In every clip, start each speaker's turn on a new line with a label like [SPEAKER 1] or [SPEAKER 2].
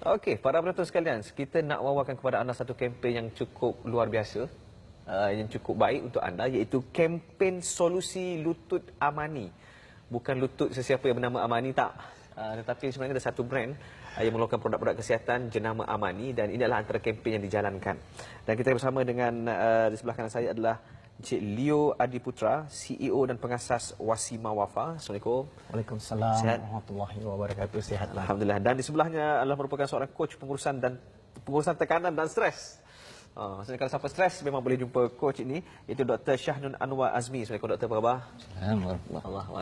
[SPEAKER 1] Okey, para penonton sekalian, kita nak wawarkan kepada anda satu kempen yang cukup luar biasa, yang cukup baik untuk anda, iaitu kempen solusi lutut Amani. Bukan lutut sesiapa yang bernama Amani, tak. Tetapi sebenarnya ada satu brand yang mengeluarkan produk-produk kesihatan jenama Amani, dan ini adalah antara kempen yang dijalankan. Dan kita bersama dengan di sebelah kanan saya adalah Encik Leo Adiputra, CEO dan pengasas Wasima Wafa. Assalamualaikum.
[SPEAKER 2] Waalaikumsalam
[SPEAKER 1] Sihat?
[SPEAKER 2] warahmatullahi wabarakatuh. Sihatlah.
[SPEAKER 1] Alhamdulillah. Dan di sebelahnya adalah merupakan seorang coach pengurusan tekanan dan stres. Maksudnya kalau siapa stres memang boleh jumpa coach ini, iaitu Dr. Syahnun Anwar Azmi. Assalamualaikum Dr. Apa khabar?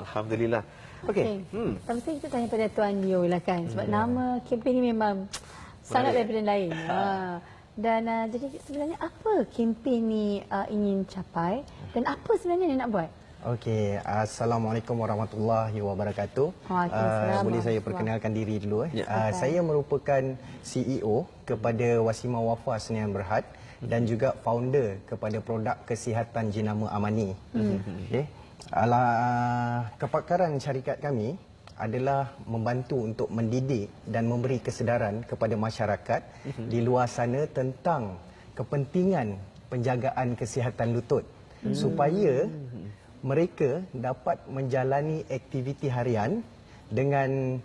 [SPEAKER 1] Alhamdulillah. Okey.
[SPEAKER 3] Tapi kita tanya pada Tuan Leo lah kan, sebab nama kempen ni memang sangat daripada lain. Dan jadi sebenarnya apa kempen ni ingin capai dan apa sebenarnya dia nak buat?
[SPEAKER 2] Okey, Assalamualaikum warahmatullahi wabarakatuh.
[SPEAKER 3] Waalaikumsalam.
[SPEAKER 2] Boleh saya perkenalkan diri dulu.
[SPEAKER 1] Ya.
[SPEAKER 2] Saya merupakan CEO kepada Wasima Wafa Sdn Bhd dan juga founder kepada produk kesihatan jenama Amani. Okey. Kepakaran syarikat kami adalah membantu untuk mendidik dan memberi kesedaran kepada masyarakat di luar sana tentang kepentingan penjagaan kesihatan lutut supaya mereka dapat menjalani aktiviti harian dengan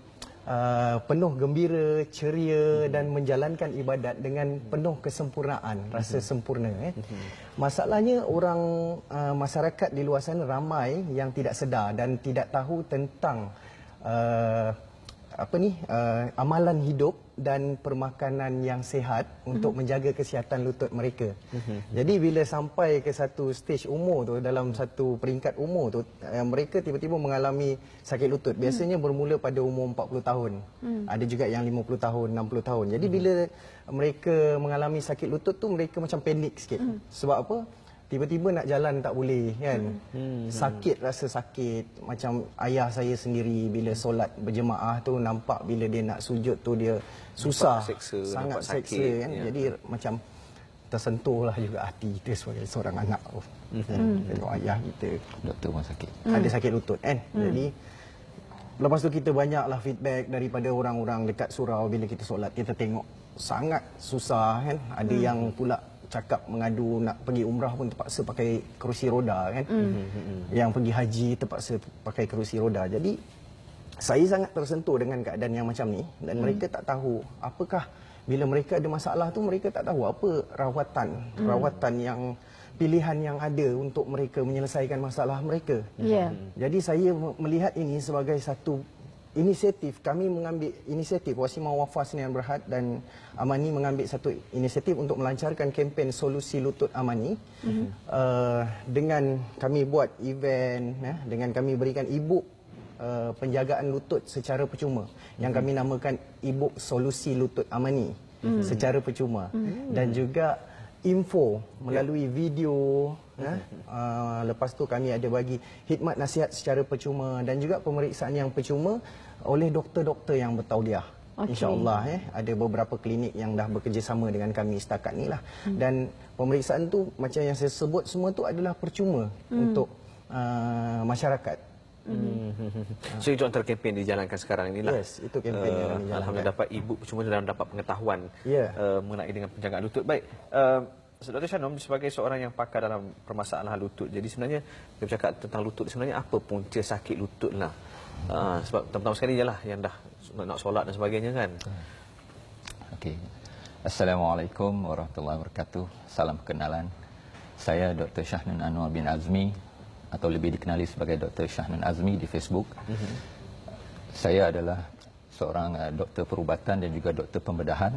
[SPEAKER 2] penuh gembira, ceria dan menjalankan ibadat dengan penuh kesempurnaan, rasa sempurna. Masalahnya orang masyarakat di luar sana ramai yang tidak sedar dan tidak tahu tentang amalan hidup dan permakanan yang sihat untuk menjaga kesihatan lutut mereka. Jadi bila sampai ke satu stage umur tu, dalam satu peringkat umur tu, mereka tiba-tiba mengalami sakit lutut. Biasanya bermula pada umur 40 tahun. Ada juga yang 50 tahun, 60 tahun. Jadi bila mereka mengalami sakit lutut tu, mereka macam panik sikit. Sebab apa? Tiba-tiba nak jalan tak boleh kan. Sakit, rasa sakit. Macam ayah saya sendiri bila solat berjemaah tu nampak bila dia nak sujud tu dia susah, sangat seksa kan. Ya. Jadi macam tersentuhlah juga hati kita sebagai seorang anak. Tengok ayah kita
[SPEAKER 4] doktor pun sakit.
[SPEAKER 2] Ada sakit lutut kan. Jadi lepas tu kita banyaklah feedback daripada orang-orang dekat surau bila kita solat, kita tengok sangat susah kan. Ada yang pula cakap mengadu nak pergi umrah pun terpaksa pakai kerusi roda kan. Yang pergi haji terpaksa pakai kerusi roda. Jadi saya sangat tersentuh dengan keadaan yang macam ni dan mereka tak tahu apakah bila mereka ada masalah tu, mereka tak tahu apa rawatan yang pilihan yang ada untuk mereka menyelesaikan masalah mereka. Jadi saya melihat ini sebagai satu inisiatif. Kami mengambil inisiatif, Wasima Wafa Sdn Bhd dan Amani mengambil satu inisiatif untuk melancarkan kempen solusi lutut Amani. Dengan kami buat event, dengan kami berikan e-book penjagaan lutut secara percuma yang kami namakan e-book solusi lutut Amani secara percuma, dan juga info melalui video. Lepas tu kami ada bagi khidmat nasihat secara percuma dan juga pemeriksaan yang percuma oleh doktor-doktor yang bertauliah. InsyaAllah ada beberapa klinik yang dah bekerjasama dengan kami setakat ni lah. Dan pemeriksaan tu macam yang saya sebut semua tu adalah percuma untuk masyarakat.
[SPEAKER 1] So itu antara kempen dijalankan sekarang inilah.
[SPEAKER 2] Yes, itu kempen yang dijalankan.
[SPEAKER 1] Alhamdulillah dapat e-book percuma dan dapat pengetahuan mengenai dengan penjagaan lutut. Baik, Dr. Syahnun sebagai seorang yang pakar dalam permasalahan lutut, jadi sebenarnya kita bercakap tentang lutut, sebenarnya apa punca sakit lutut lah? Sebab pertama sekali ialah yang dah nak solat dan sebagainya kan.
[SPEAKER 4] Okey. Assalamualaikum warahmatullahi wabarakatuh. Salam perkenalan. Saya Dr. Syahnun Anwar bin Azmi atau lebih dikenali sebagai Dr. Syahnun Azmi di Facebook. Saya adalah seorang doktor perubatan dan juga doktor pembedahan.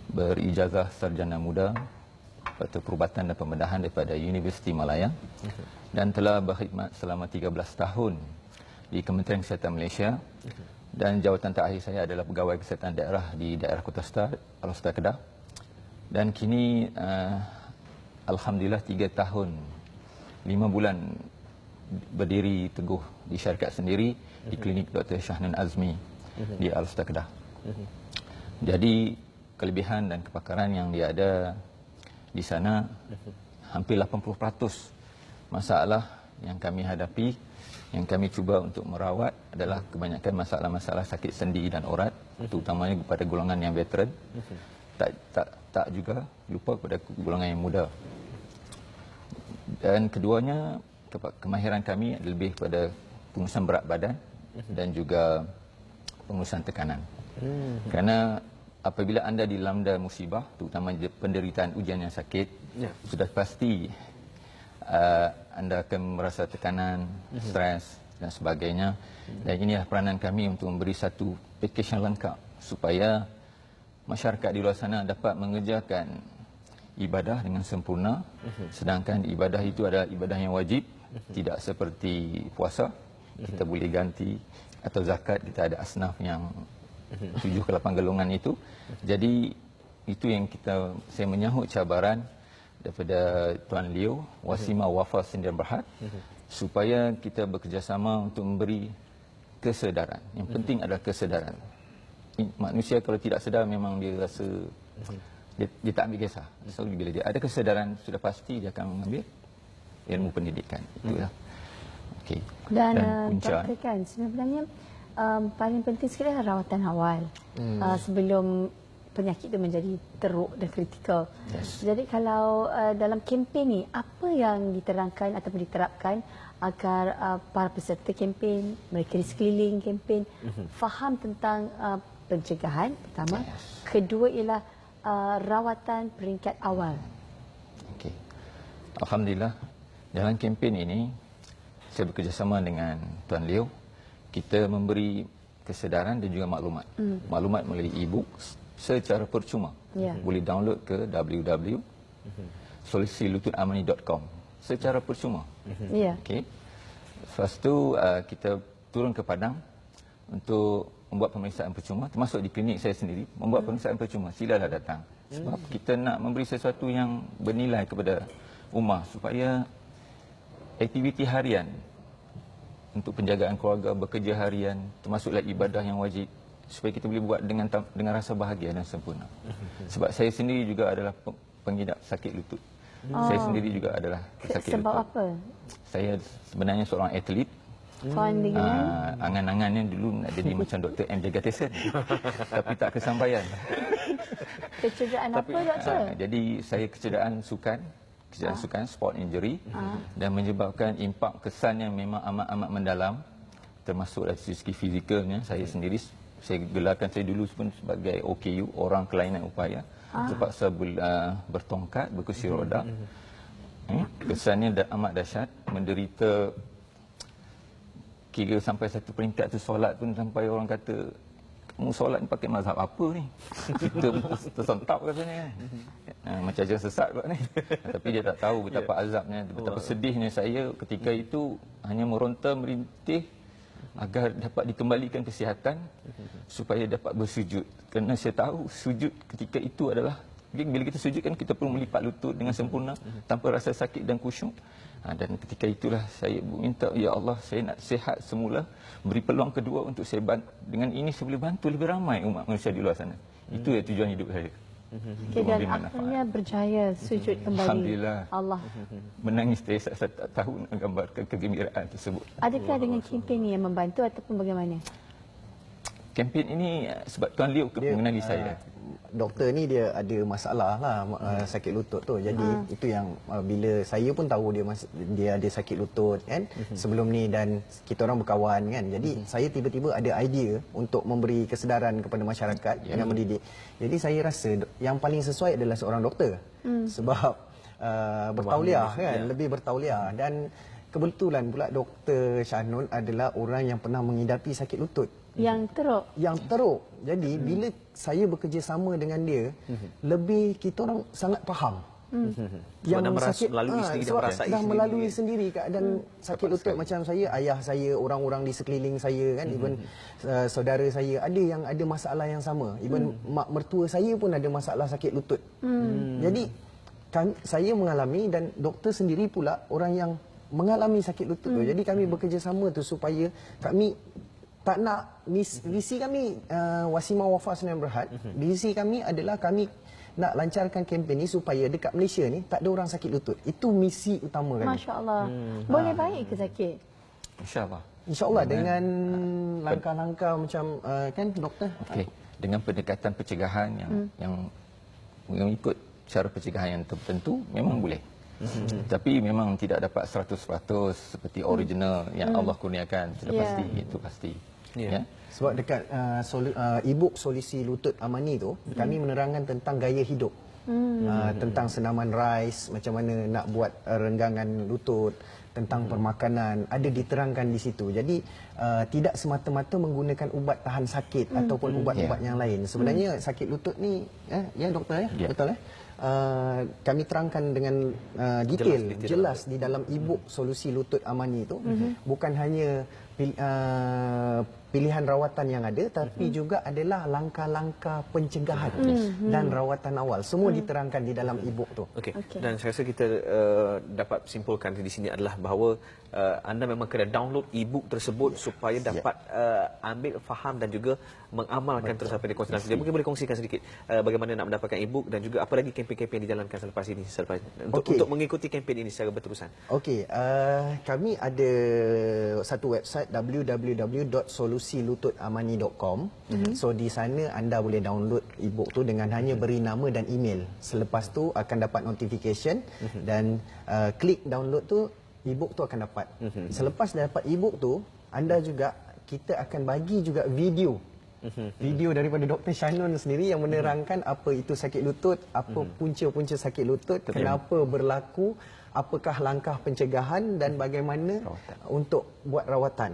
[SPEAKER 4] Berijazah sarjana muda doktor perubatan dan pembedahan daripada Universiti Malaya dan telah berkhidmat selama 13 tahun di Kementerian Kesihatan Malaysia, dan jawatan terakhir saya adalah pegawai kesihatan daerah di daerah Kota Star, Al-Star Kedah. Dan kini alhamdulillah 3 tahun 5 bulan berdiri teguh di syarikat sendiri di klinik Dr. Syahnun Azmi di Al-Star Kedah. Jadi kelebihan dan kepakaran yang dia ada di sana hampir 80% masalah yang kami hadapi, yang kami cuba untuk merawat adalah kebanyakan masalah-masalah sakit sendi dan urat, terutamanya kepada golongan yang veteran. Tak juga lupa kepada golongan yang muda. Dan keduanya, kemahiran kami lebih kepada pengurusan berat badan dan juga pengurusan tekanan. Kerana apabila anda dilanda musibah, terutama penderitaan ujian yang sakit, sudah pasti anda akan merasa tekanan, stres dan sebagainya. Dan inilah peranan kami untuk memberi satu pakej yang lengkap supaya masyarakat di luar sana dapat mengerjakan ibadah dengan sempurna, sedangkan ibadah itu adalah ibadah yang wajib, tidak seperti puasa. Kita boleh ganti, atau zakat, kita ada asnaf yang 7 ke 8 golongan itu. Jadi itu yang saya menyahut cabaran daripada Tuan Leo, Wasimah Wafa Sdn Bhd, supaya kita bekerjasama untuk memberi kesedaran. Yang penting adalah kesedaran. Manusia kalau tidak sedar memang dia rasa dia tak ambil kisah. So bila dia ada kesedaran, sudah pasti dia akan mengambil ilmu pendidikan. Itulah. Okey.
[SPEAKER 3] Dan
[SPEAKER 4] punca
[SPEAKER 3] doktor kan sebenarnya paling penting sekali adalah rawatan awal sebelum penyakit itu menjadi teruk dan kritikal. Jadi kalau dalam kempen ni, apa yang diterangkan ataupun diterapkan agar para peserta kempen, mereka di sekeliling kempen faham tentang pencegahan pertama, kedua ialah rawatan peringkat awal.
[SPEAKER 4] Okey. Alhamdulillah, dalam kempen ini saya bekerjasama dengan Tuan Leo. Kita memberi kesedaran dan juga maklumat. Maklumat melalui e-book secara percuma. Boleh download ke www.solusilututamani.com secara percuma. Okey. Lepas tu kita turun ke Padang untuk membuat pemeriksaan percuma, termasuk di klinik saya sendiri membuat pemeriksaan percuma. Silalah datang. Sebab kita nak memberi sesuatu yang bernilai kepada ummah supaya aktiviti harian untuk penjagaan keluarga, bekerja harian, termasuklah ibadah yang wajib, supaya kita boleh buat dengan rasa bahagia dan sempurna. Sebab saya sendiri juga adalah pengidap sakit lutut. Saya sendiri juga adalah sakit
[SPEAKER 3] Sebab
[SPEAKER 4] lutut.
[SPEAKER 3] apa?
[SPEAKER 4] Saya sebenarnya seorang atlet. Angan-angannya dulu nak jadi macam Dr. M. Jagatesan. Tapi tak kesampaian.
[SPEAKER 3] Kecederaan apa, doktor?
[SPEAKER 4] Jadi saya kecederaan sukan, sport injury, dan menyebabkan impak kesan yang memang amat-amat mendalam, termasuk dari segi fizikalnya. Saya sendiri, saya gelarkan saya dulu pun sebagai OKU, orang kelainan upaya, terpaksa bertongkat, berkursi roda. Kesannya amat dahsyat, menderita kira sampai satu peringkat tu solat pun sampai orang kata, kamu solat ni pakai mazhab apa ni? Kita tersentak katanya. Macam ajar sesat kot ni. Tapi dia tak tahu betapa azabnya, betapa sedihnya saya ketika itu hanya meronta merintih agar dapat dikembalikan kesihatan supaya dapat bersujud. Kerana saya tahu sujud ketika itu adalah, bila kita sujud kan kita perlu melipat lutut dengan sempurna tanpa rasa sakit dan khusyuk. Dan ketika itulah saya minta, ya Allah, saya nak sihat semula, beri peluang kedua untuk saya dengan ini saya boleh bantu lebih ramai umat manusia di luar sana. Itu ya tujuan hidup saya.
[SPEAKER 3] Dan akhirnya berjaya sujud kembali.
[SPEAKER 4] Alhamdulillah.
[SPEAKER 3] Allah.
[SPEAKER 4] Menangis saya tak tahu nak gambarkan kegembiraan tersebut.
[SPEAKER 3] Adakah dengan kempen ini yang membantu ataupun bagaimana?
[SPEAKER 4] Kempen ini sebab Tuan Leo mengenali saya.
[SPEAKER 2] Doktor ni dia ada masalah lah, sakit lutut tu. Jadi itu yang bila saya pun tahu dia ada sakit lutut kan sebelum ni, dan kita orang berkawan kan. Jadi saya tiba-tiba ada idea untuk memberi kesedaran kepada masyarakat dengan mendidik. Jadi saya rasa yang paling sesuai adalah seorang doktor. Sebab bertauliah kan, lebih bertauliah, dan kebetulan pula Dr. Syahnul adalah orang yang pernah mengidapi sakit lutut
[SPEAKER 3] yang teruk. Jadi bila saya bekerja sama dengan dia, lebih kita orang sangat faham. Yang sakit melalui sendiri, dah melalui sendiri keadaan sakit lutut. Macam saya, ayah saya, orang-orang di sekeliling saya kan, even saudara saya ada yang ada masalah yang sama. Even mak mertua saya pun ada masalah sakit lutut. Jadi saya mengalami, dan doktor sendiri pula orang yang mengalami sakit lutut tu. Jadi kami bekerja sama tu supaya kami tak nak, visi kami Wasimah Wafa Sdn Bhd, visi kami adalah kami
[SPEAKER 2] nak lancarkan kempen ni supaya dekat Malaysia ni tak ada orang sakit lutut. Itu misi utama kami.
[SPEAKER 3] Masya Allah. Boleh baik ke sakit?
[SPEAKER 4] InsyaAllah.
[SPEAKER 2] InsyaAllah dengan langkah-langkah macam kan doktor?
[SPEAKER 4] Okey, dengan pendekatan pencegahan yang mengikut cara pencegahan yang tertentu memang boleh. Tapi memang tidak dapat 100% seperti original yang Allah kurniakan. Sudah pasti, itu pasti. Ya.
[SPEAKER 2] Sebab dekat e-book Solusi Lutut Amani tu, kami menerangkan tentang gaya hidup. Tentang senaman RICE, macam mana nak buat renggangan lutut, tentang permakanan, ada diterangkan di situ. Jadi tidak semata-mata menggunakan ubat tahan sakit ataupun ubat-ubat yang lain. Sebenarnya sakit lutut ni, ya doktor ya, betul ya. Kami terangkan dengan detail, jelas di dalam e-book Solusi Lutut Amani itu, bukan hanya pilihan rawatan yang ada, tapi juga adalah langkah-langkah pencegahan dan rawatan awal. Semua diterangkan di dalam e-book tu.
[SPEAKER 1] Okey. Dan saya rasa kita dapat simpulkan di sini adalah bahawa anda memang kena download e-book tersebut supaya dapat ambil faham dan juga mengamalkan terus apa yang dikongsikan. Mungkin boleh kongsikan sedikit bagaimana nak mendapatkan e-book dan juga apa lagi kempen-kempen yang dijalankan selepas ini untuk mengikuti kempen ini secara berterusan.
[SPEAKER 2] Okey, kami ada satu website www.solusilututamani.com. So di sana anda boleh download e-book tu dengan hanya beri nama dan email. Selepas tu akan dapat notification dan klik download tu, e-book tu akan dapat. Selepas dah dapat e-book tu, anda juga, kita akan bagi juga video. Video daripada Dr. Shannon sendiri yang menerangkan apa itu sakit lutut, apa punca-punca sakit lutut, kenapa berlaku, apakah langkah pencegahan dan bagaimana untuk buat rawatan.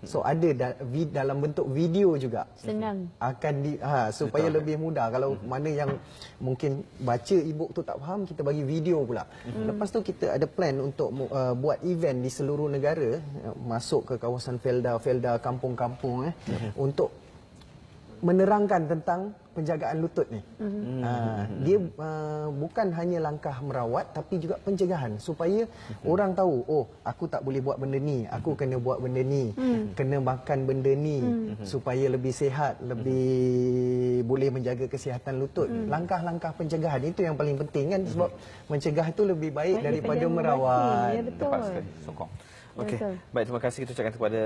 [SPEAKER 2] So ada dalam bentuk video juga.
[SPEAKER 3] Senang.
[SPEAKER 2] Akan supaya lebih mudah. Kalau mana yang mungkin baca e-book tu tak faham, kita bagi video pula. Lepas tu kita ada plan untuk buat event di seluruh negara, masuk ke kawasan Felda, kampung-kampung untuk menerangkan tentang penjagaan lutut ni. Dia bukan hanya langkah merawat tapi juga pencegahan supaya orang tahu, oh aku tak boleh buat benda ni, aku kena buat benda ni, kena makan benda ni supaya lebih sihat, lebih boleh menjaga kesihatan lutut. Langkah-langkah pencegahan itu yang paling penting kan, sebab mencegah itu lebih baik daripada merawat.
[SPEAKER 3] Ya, betul.
[SPEAKER 4] Tepat sekali. Sokong.
[SPEAKER 1] Okey. Baik, terima kasih kita ucapkan kepada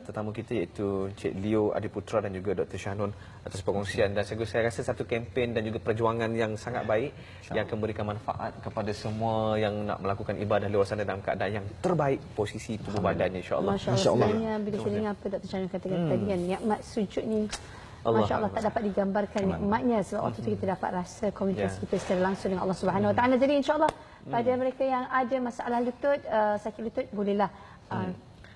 [SPEAKER 1] tetamu kita iaitu Encik Leo Adiputra dan juga Dr. Shannon atas perkongsian, dan saya rasa satu kempen dan juga perjuangan yang sangat baik yang akan memberikan manfaat kepada semua yang nak melakukan ibadah di luar sana dalam keadaan yang terbaik posisi tubuh badannya, insya-Allah.
[SPEAKER 3] Masya-Allah. Bila kita dengar apa Dr. Shannon katakan tadi kan, nikmat sujud ni Masya Allah tak dapat digambarkan nikmatnya, sebab waktu itu kita dapat rasa komunikasi kita secara langsung dengan Allah Subhanahu Wa Taala. Jadi insya-Allah pada mereka yang ada masalah lutut, sakit lutut, bolehlah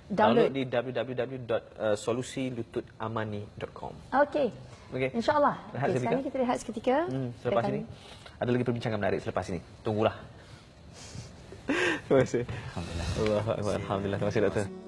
[SPEAKER 3] download
[SPEAKER 1] di www.solusilututamani.com.
[SPEAKER 3] Okey. InsyaAllah. Sekarang kita rehat seketika.
[SPEAKER 1] Selepas ini ada lagi perbincangan menarik selepas ini. Tunggulah. Terima kasih. Alhamdulillah. Alhamdulillah. Terima kasih doktor.